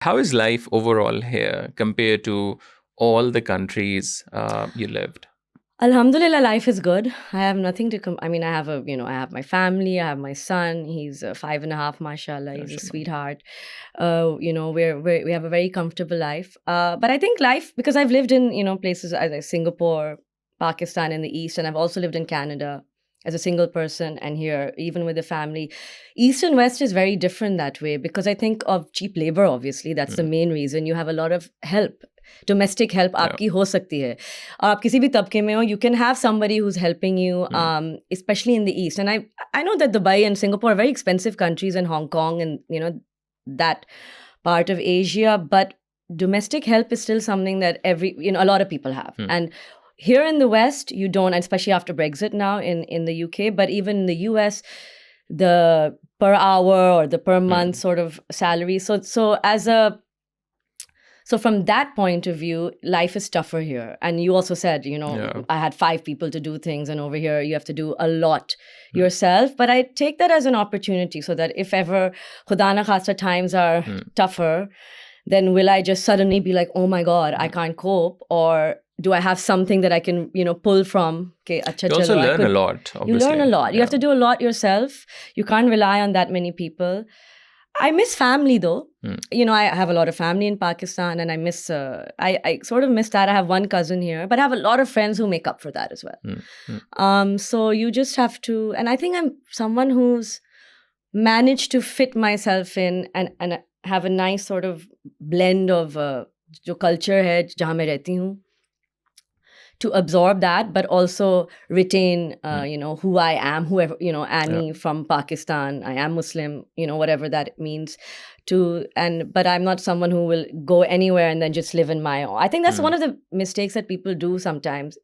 How is life overall here compared to all the countries you lived? Alhamdulillah, life is good. I have nothing to I mean, I have my family, I have my son. He's 5.5, mashallah. He's a Mashallah. sweetheart. We have a very comfortable life. But I think life, because I've lived in, places like Singapore, Pakistan in the East, and I've also lived in Canada as a single person and here, even with the family. East and West is very different that way because I think of cheap labor, obviously. That's the Mm. main reason. You have a lot of help. Domestic help Yeah. आपकी हो सकती है और आप किसी भी तबके में हो, you can have somebody who's helping you, Mm. especially in the East. And I know that Dubai and Singapore are very expensive countries, and Hong Kong and, that part of Asia, but domestic help is still something that a lot of people have. Mm. And here in the West, you don't, especially after Brexit now in the UK, but even in the US, the per hour or the per month sort of salary. So from that point of view, life is tougher here. And you also said, Yeah. I had 5 people to do things, and over here you have to do a lot Mm. yourself. But I take that as an opportunity so that if ever Khuda na khasta times are tougher, then will I just suddenly be like, oh my God, I can't cope? Or do I have something that I can, pull from? Okay, acha You also chalo, learn a lot, you learn a obviously. lot. You have to do a lot yourself. You can't rely on that many people. I miss family though. I have a lot of family in Pakistan, and I miss, I sort of miss that. I have one cousin here, but I have a lot of friends who make up for that as well. Mm. Mm. So you just have to, and I think I'm someone who's managed to fit myself in and have a nice sort of blend of जो culture है जहाँ मैं रहती हूँ, to absorb that, but also retain, who I am, whoever, Annie from Pakistan, I am Muslim, whatever that means but I'm not someone who will go anywhere and then just live in my own. I think that's one of the mistakes that people do sometimes.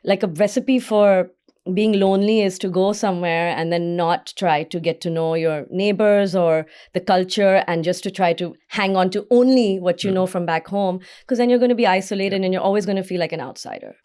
Like a recipe for being lonely is to go somewhere and then not try to get to know your neighbors or the culture, and just to try to hang on to only what you know from back home, because then you're going to be isolated and you're always going to feel like an outsider.